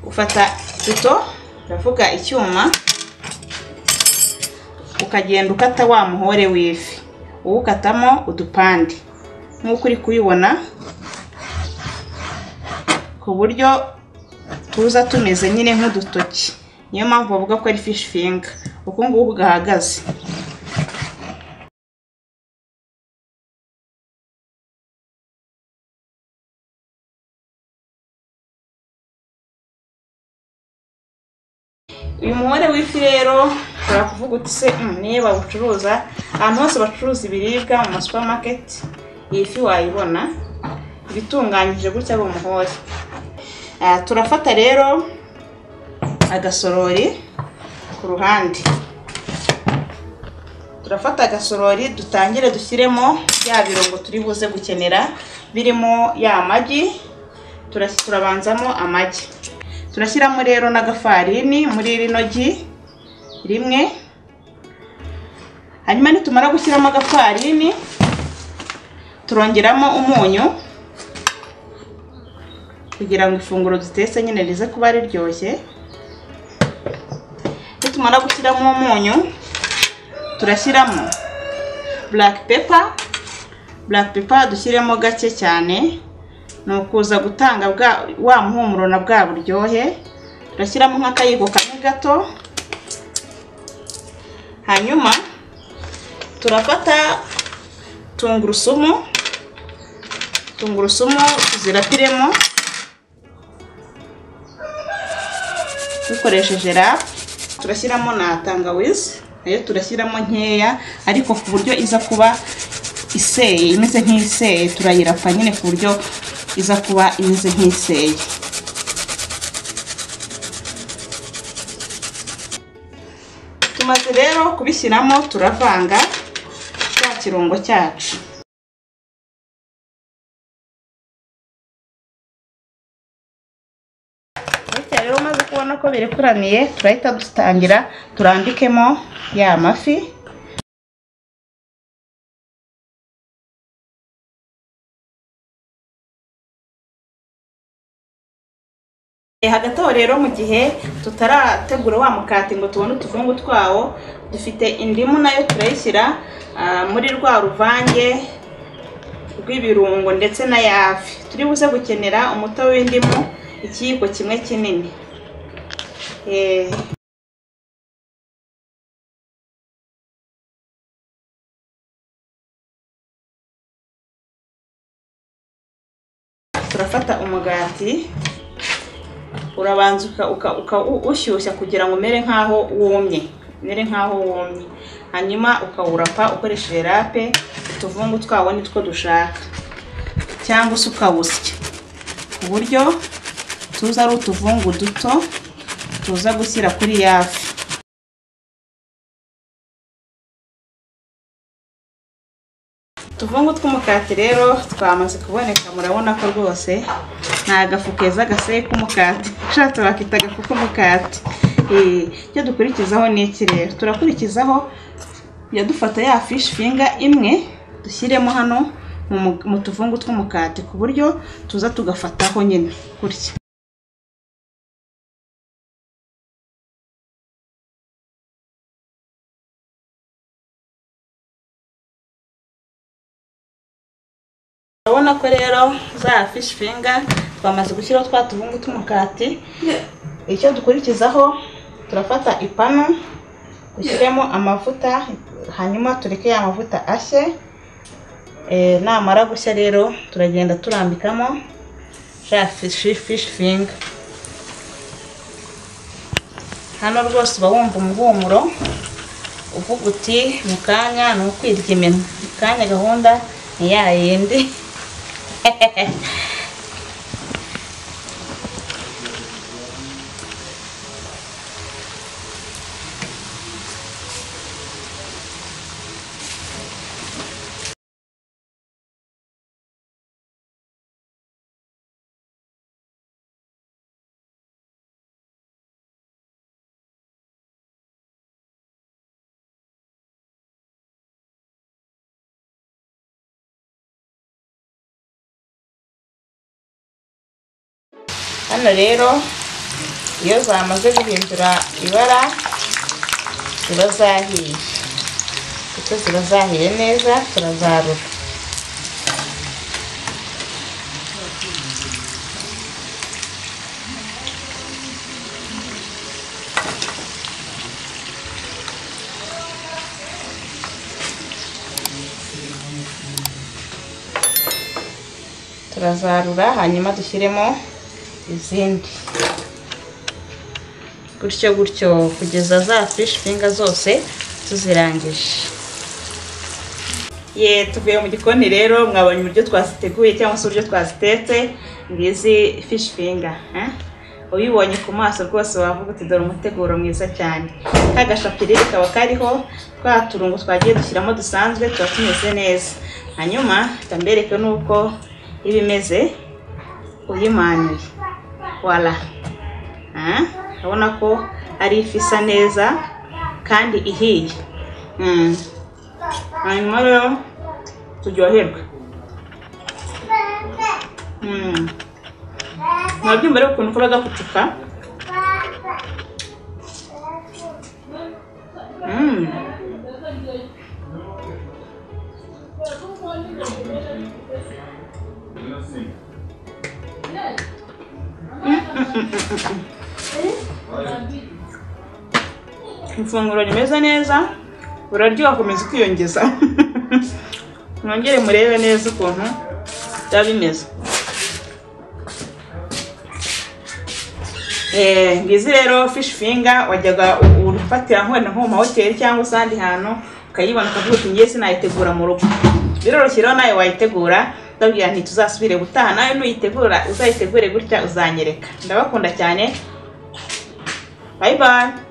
ufata duto uravuga icyuma ukagenda ukata wa muhore w'ifi uwukatamo udupande nk'uko uri kubibona ku buryo tuza tumeze nyine nk'udutoki. Niyo mpamvu bavuga ko ari fish finger uko nguko gahagaze. Uyu muhore w'ifi rero urakuvuga uti se niba ucuruza ahantu hose bacuruza ibiribwa mu supermarket iyi fi wayibona bitunganyije gutya ari umuhore. Turafata rero agasorori ku ruhande, turafata agasorori dutangire dushyiremo ya birungo turi buze gukenera birimo ya magi. Turabanzamo amagi, turashyiramo rero n'agafarini muri rino gi rimwe. Hanyuma nitumara gushyiramo agafarini turongeramo umunyu kugira ngo ifunguro dutetse nyine rize kuba riryoshye. Nitumara gushyiramo umunyu turashyiramo black pepper dushyiremo gake cyane nukuza gutanga wa muhumuro na bwa buryohe. Turashyiramo nk'akayiko kamwe gato. Hanyuma turafata tungurusumu tuziratiremo dukoresheje rap. Turashyiramo na tangawizi nayo turashyiramo nkeya ariko ku buryo iza kuba iseye imeze nk'iseye. Turayirapa nyine ku buryo iza kuba imeze nk'iseye. Tumaze rero kubishyiramo turavanga cya kirungo cyacu. Rero maze kubona ko birekuraniye turahita dutangira turambikemo ya mafi. Hagati aho rero mu gihe tutarategura wa mukati ngo tubone utuvungu twawo, dufite indimu nayo turayishyira muri rwa ruvange rw'ibirungo ndetse na yafi. Turi buze gukenera umutobe w'indimu ikiyiko kimwe kinini. Turafata umugati urabanza ushyushya kugira ngo umere nkaho wumye, hanyuma ukawurapa ukoresheje rape. Utuvungu twawo nitwo dushaka cyangwa se ukawusya ku buryo tuza ari utuvungu duto tuza gushyira kuri yafi. Utuvungu tw'umukati rero twamaze kuboneka, murabona ko rwose nta gafu keza gaseye k'umukati, ushatse bakita agafu k'umukati. Icyo dukurikizaho ni iki rero? Turakurikizaho dufata ya fish finger imwe dushyiremo hano mu tuvungu tw'umukati ku buryo tuza tugafataho nyine gutya. Urabona ko rero za fish finger twamaze gushyiraho twa tuvungu tw'umukati. Icyo dukurikizaho turafata ipanu dushyiremo amavuta, hanyuma tureke ya mavuta ashye. Namara gushya rero turagenda turambikamo ja fish finger. Hano rwose uba wumva umuhumuro uvuga uti mu kanya ni ukwirya iminwa, mu kanya gahunda ni ya yindi. Hano rero iyo zamaze guhindura ibara ziba zahiye, kuko ziba zahiye neza turazarura. Turazarura hanyuma dushyiremo izindi, gutyo gutyo kugeza za fish finger zose tuzirangije. Tuvuye mu gikoni rero, mwabonye uburyo twaziteguye cyangwa se uburyo twazitetse. Ngizi fish finger, ubibonye ku maso rwose wavuga uti dore umuteguro mwiza cyane. Ka gashapiriri kaba kariho twa turungo twagiye dushyiramo dusanzwe, tuba tumeze neza. Hanyuma tambereke nuko ibimeze uyimanyuye. Wala, urabona ko ari ifi isa neza kandi ihiye. Hanyuma rero turyoherwe. Mwabyumva rero ukuntu kaba gakutuka. Ifunguro rimeze neza, buraryoha komeza kwiyongeza. Mwongere murebe neza ukuntu byaba bimeze. Ngizi rero fish finger wajyaga urufatira nko mu mahoteli cyangwa se ahandi hantu ukayibona ukavuga uti ngiye sinayitegura mu rugo. Biroroshye rero nawe wayitegura. Ndabwira nti tuzasubire gutaha, nawe nuyitegura uzayitegure gutya uzanyereka. Ndabakunda cyane. Bye bye.